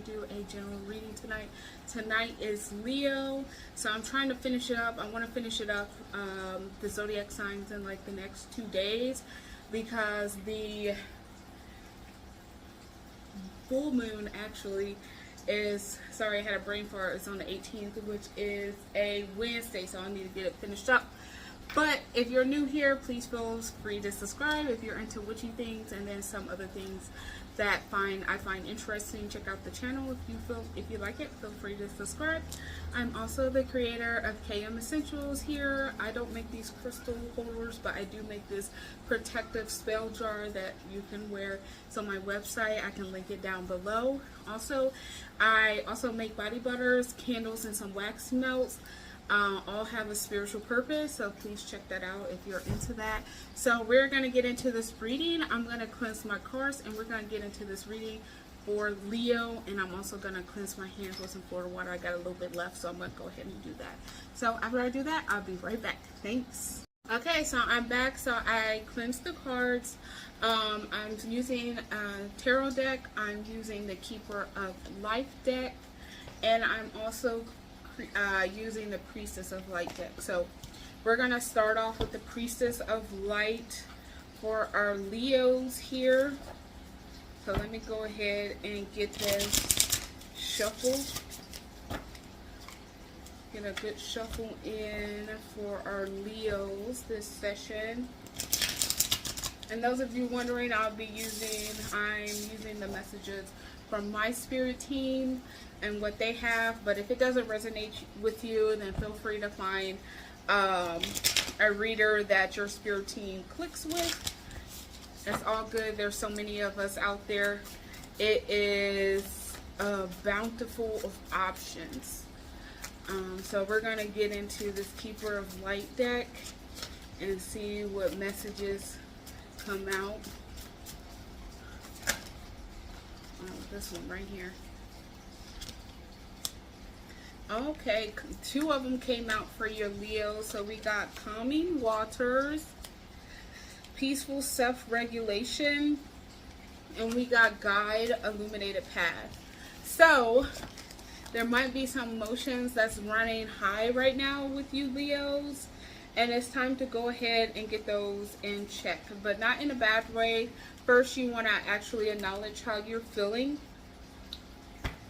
do a general reading tonight. Tonight is Leo, so I'm trying to finish it up. I want to finish it up, the zodiac signs, in like the next 2 days, because the full moon actually is, sorry, I had a brain fart, it's on the 18th, which is a Wednesday, so I need to get it finished up. But if you're new here, please feel free to subscribe if you're into witchy things, and then some other things that I find interesting. Check out the channel if you like it. Feel free to subscribe. I'm also the creator of KM Essentials here. I don't make these crystal holders, but I do make this protective spell jar that you can wear. So my website, I can link it down below. I also make body butters, candles, and some wax melts. All have a spiritual purpose, so please check that out if you're into that. So we're going to get into this reading. I'm going to cleanse my cards, and we're going to get into this reading for Leo, and I'm also going to cleanse my hands with some Florida water. I got a little bit left, so I'm going to go ahead and do that. So after I do that, I'll be right back. Thanks. Okay, so I'm back. So I cleansed the cards. I'm using a tarot deck. I'm using the Keeper of Life deck, and I'm also using the Priestess of Light deck. So we're going to start off with the Priestess of Light for our Leos here. So let me go ahead and get this shuffled. Get a good shuffle in for our Leos this session. And those of you wondering, I'm using the messages from my spirit team and what they have, but if it doesn't resonate with you, then feel free to find a reader that your spirit team clicks with. It's all good. There's so many of us out there. It is bountiful of options. So we're going to get into this Keeper of Light deck and see what messages come out. This one right here. Okay, 2 of them came out for your Leo. So we got Calming Waters, Peaceful Self-Regulation, and we got Guide, Illuminated Path. So there might be some emotions that's running high right now with you Leos, and it's time to go ahead and get those in check, but not in a bad way. First, you want to actually acknowledge how you're feeling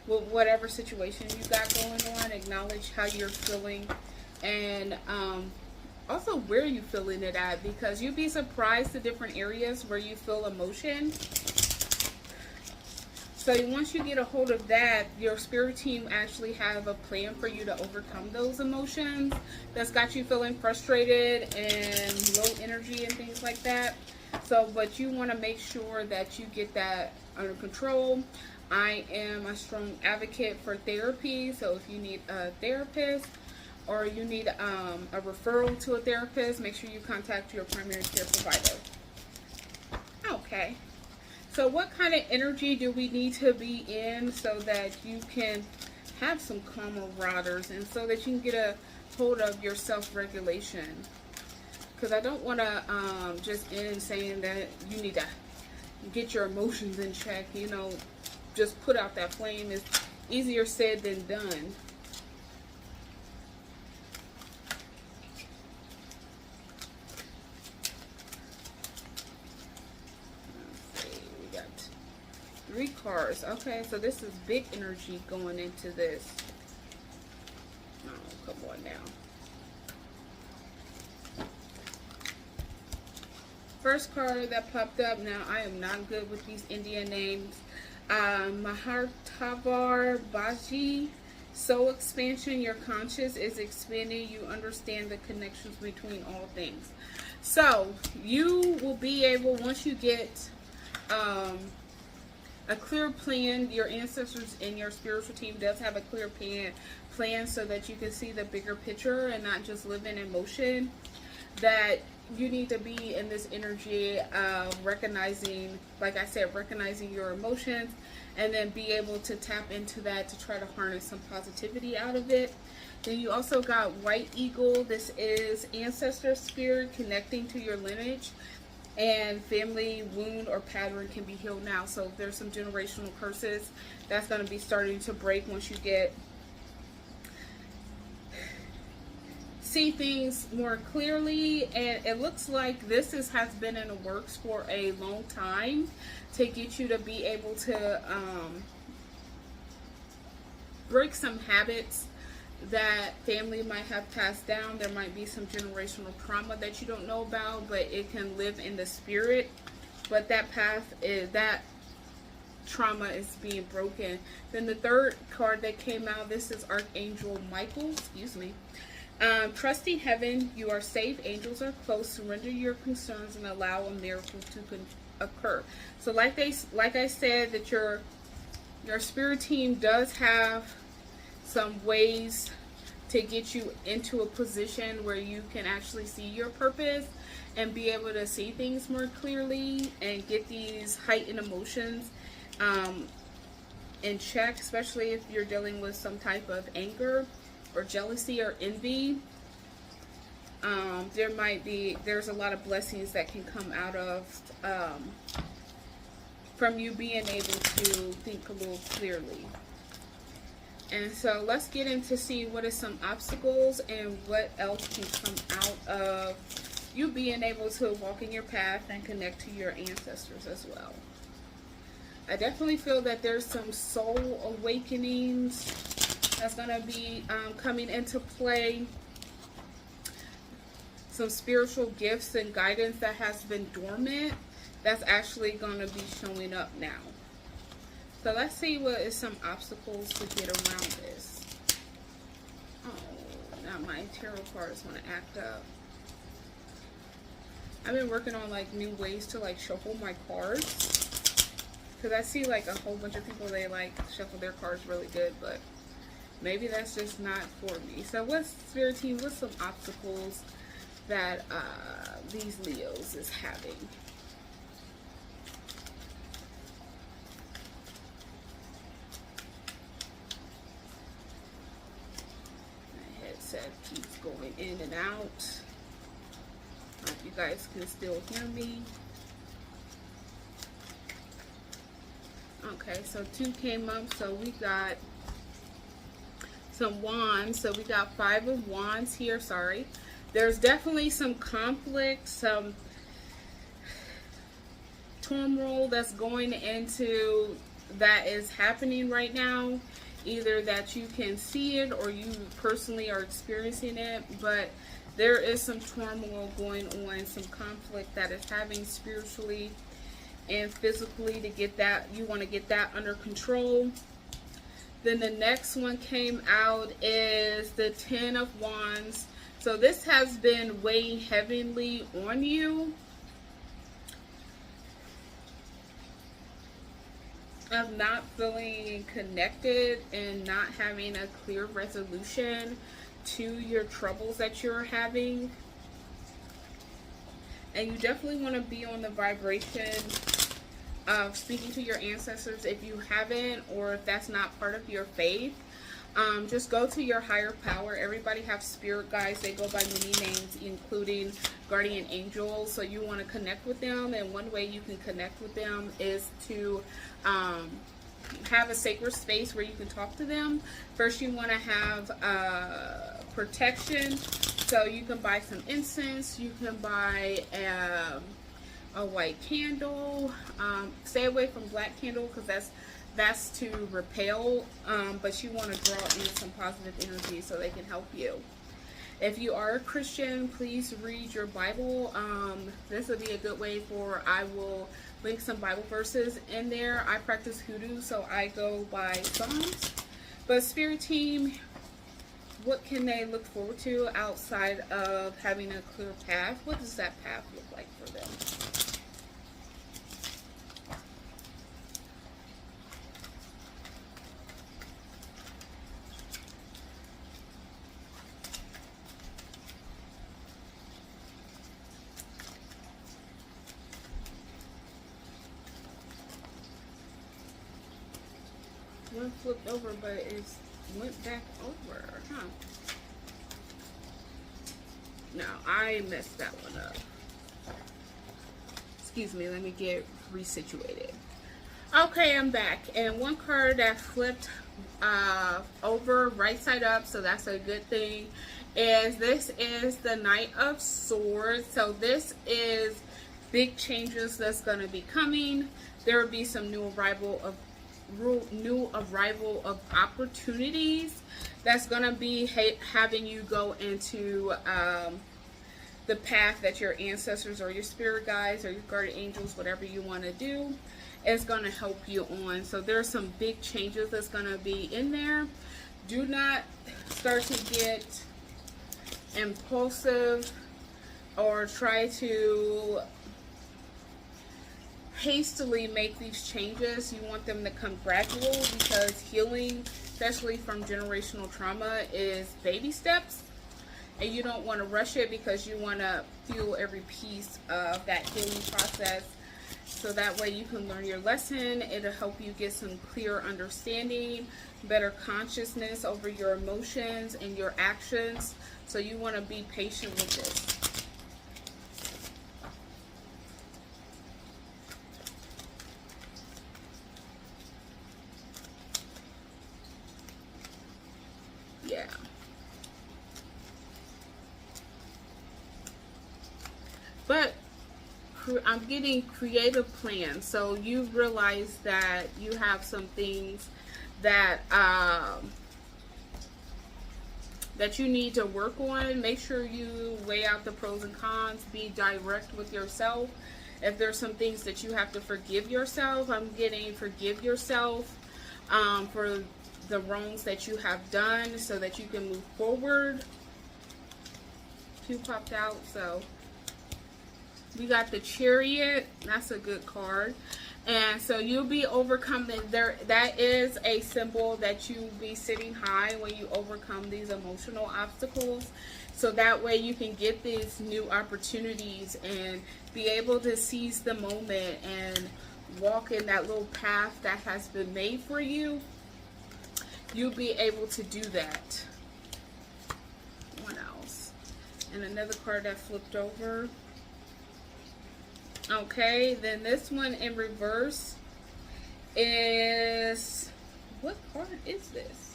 with whatever situation you got going on. Acknowledge how you're feeling, and also where you feeling it at, because you'd be surprised the different areas where you feel emotion. So once you get a hold of that, your spirit team actually have a plan for you to overcome those emotions that's got you feeling frustrated and low energy and things like that. So, but you want to make sure that you get that under control. I am a strong advocate for therapy. So if you need a therapist or you need a referral to a therapist, make sure you contact your primary care provider. Okay. So what kind of energy do we need to be in so that you can have some calmer waters and so that you can get a hold of your self-regulation? Because I don't want to just end saying that you need to get your emotions in check. You know, just put out that flame. Is easier said than done. Let's see, we got 3 cards. Okay, so this is big energy going into this. Oh, come on now. First card that popped up. Now, I am not good with these Indian names. Mahartavar Baji. Soul expansion. Your conscious is expanding. You understand the connections between all things. So you will be able, once you get a clear plan, your ancestors and your spiritual team does have a clear plan so that you can see the bigger picture and not just live in emotion, that you need to be in this energy of recognizing, like I said, recognizing your emotions, and then be able to tap into that to try to harness some positivity out of it. Then you also got White Eagle. This is ancestor spirit connecting to your lineage. and family wound or pattern can be healed now. So if there's some generational curses, that's going to be starting to break once you see things more clearly. And it looks like this has been in the works for a long time to get you to be able to break some habits that family might have passed down. There might be some generational trauma that you don't know about, but it can live in the spirit. But that that trauma is being broken. Then the third card that came out, this is Archangel Michael, excuse me. Trusting heaven, you are safe. Angels are close. Surrender your concerns and allow a miracle to occur. So like I said, that your spirit team does have some ways to get you into a position where you can actually see your purpose and be able to see things more clearly and get these heightened emotions in check, especially if you're dealing with some type of anger or jealousy or envy. There's a lot of blessings that can come out of from you being able to think a little clearly. And so let's get into see what is some obstacles and what else can come out of you being able to walk in your path and connect to your ancestors as well. I definitely feel that there's some soul awakenings that's going to be coming into play. Some spiritual gifts and guidance that has been dormant that's actually going to be showing up now. So let's see what is some obstacles to get around this. Oh, now my tarot cards want to act up. I've been working on like new ways to like shuffle my cards, because I see like a whole bunch of people, they like shuffle their cards really good, but maybe that's just not for me. So what's Spirit Team, what's some obstacles that these Leos is having? My headset keeps going in and out. Hope you guys can still hear me. Okay, so 2 came up, so we got some wands. So we got 5 of wands here, sorry. There's definitely some conflict, some turmoil that's going into, that is happening right now. Either that you can see it or you personally are experiencing it, but there is some turmoil going on, some conflict that is having spiritually and physically to get that, you want to get that under control. Then the next one came out is the 10 of Wands. So this has been weighing heavily on you, of not feeling connected and not having a clear resolution to your troubles that you're having. And you definitely want to be on the vibration of speaking to your ancestors if you haven't, or if that's not part of your faith. Just go to your higher power. Everybody has spirit guides. They go by many names, including guardian angels. So you want to connect with them, and one way you can connect with them is to have a sacred space where you can talk to them. First, you want to have protection. So you can buy some incense. You can buy a white candle. Stay away from black candle, because that's to repel, but you want to draw in some positive energy so they can help you. If you are a Christian, please read your Bible. This would be a good way for, I will link some Bible verses in there. I practice hoodoo, so I go by Psalms. But Spirit Team, what can they look forward to outside of having a clear path? What does that path look like for them? One flipped over, but it went back over, huh? No, I messed that one up. Excuse me, let me get resituated. Okay, I'm back. And one card that flipped over right side up, so that's a good thing, is this is the Knight of Swords. So this is big changes that's going to be coming. There will be some new arrival of opportunities that's going to be having you go into the path that your ancestors or your spirit guides or your guardian angels, whatever you want to do, is going to help you on. So there's some big changes that's going to be in there. Do not start to get impulsive or try to hastily make these changes. You want them to come gradual, because healing, especially from generational trauma, is baby steps. And you don't want to rush it, because you want to feel every piece of that healing process. So that way you can learn your lesson. It'll help you get some clear understanding, better consciousness over your emotions and your actions. So you want to be patient with this. Yeah. But I'm getting creative plans. So you realize that you have some things that that you need to work on. Make sure you weigh out the pros and cons. Be direct with yourself. If there's some things that you have to forgive yourself, I'm getting forgive yourself for the wrongs that you have done, so that you can move forward. Two popped out, so we got the Chariot. That's a good card. And so you'll be overcoming there. That is a symbol that you'll be sitting high when you overcome these emotional obstacles. So that way you can get these new opportunities and be able to seize the moment and walk in that little path that has been made for you. You'll be able to do that. What else? And another card that flipped over. Okay, then this one in reverse is, what card is this?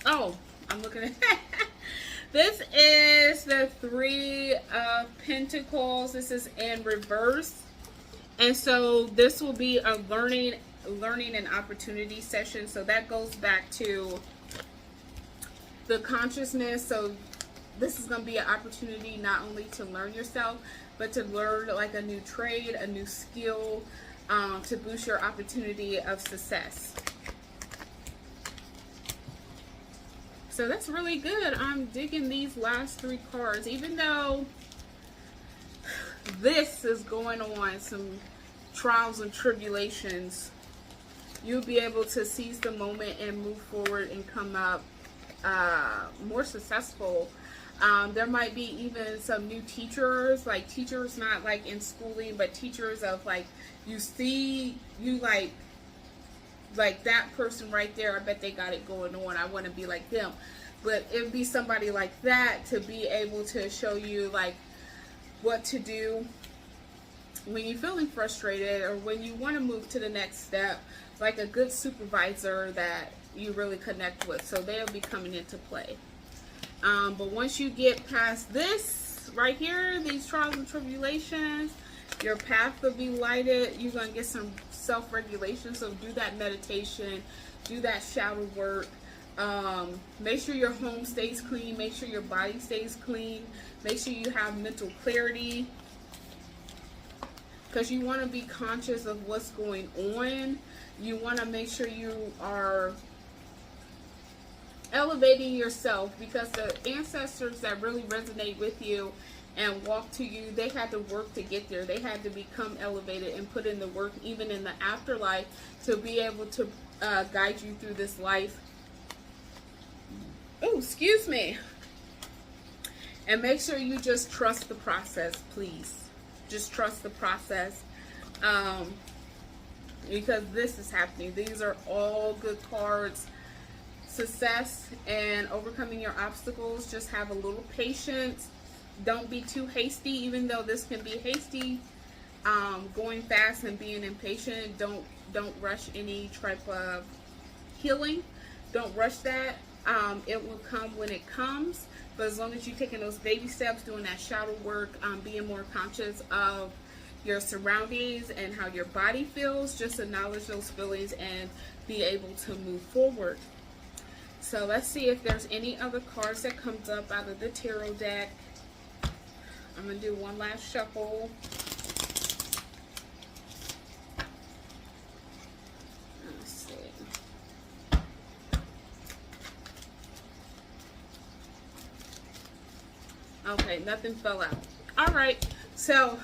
Oh, I'm looking at this is the Three of Pentacles. This is in reverse. And so this will be a learning and opportunity session. So that goes back to the consciousness. So this is going to be an opportunity not only to learn yourself, but to learn like a new trade, a new skill, to boost your opportunity of success. So that's really good. I'm digging these last three cards. Even though this is going on some trials and tribulations, you'll be able to seize the moment and move forward and come up more successful. There might be even some new teachers, like teachers not like in schooling, but teachers of like, you see, you like that person right there, I bet they got it going on, I want to be like them. But it would be somebody like that to be able to show you like what to do when you're feeling frustrated or when you want to move to the next step, like a good supervisor that you really connect with. So they'll be coming into play. But once you get past this right here, these trials and tribulations, your path will be lighted. You're going to get some self-regulation. So do that meditation, do that shadow work. Make sure your home stays clean. Make sure your body stays clean. Make sure you have mental clarity, because you want to be conscious of what's going on. You want to make sure you are elevating yourself, because the ancestors that really resonate with you and walk to you, they had to work to get there. They had to become elevated and put in the work even in the afterlife to be able to guide you through this life. Oh, excuse me. And make sure you just trust the process, please. Just trust the process, because this is happening. These are all good cards. Success and overcoming your obstacles. Just have a little patience. don't be too hasty, even though this can be hasty. Going fast and being impatient, don't rush any type of healing. Don't rush that. It will come when it comes, but as long as you're taking those baby steps, doing that shadow work, being more conscious of your surroundings and how your body feels, just acknowledge those feelings and be able to move forward. So let's see if there's any other cards that comes up out of the tarot deck. I'm going to do one last shuffle. Let's see. Okay, nothing fell out. All right, so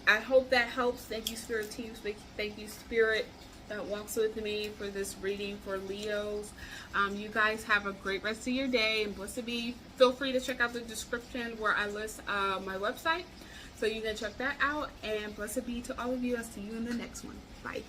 I hope that helps. Thank you, Spirit Team. Thank you, Spirit that walks with me for this reading for Leos. You guys have a great rest of your day, and blessed be. Feel free to check out the description where I list my website, so you can check that out. And blessed be to all of you. I'll see you in the next one. Bye.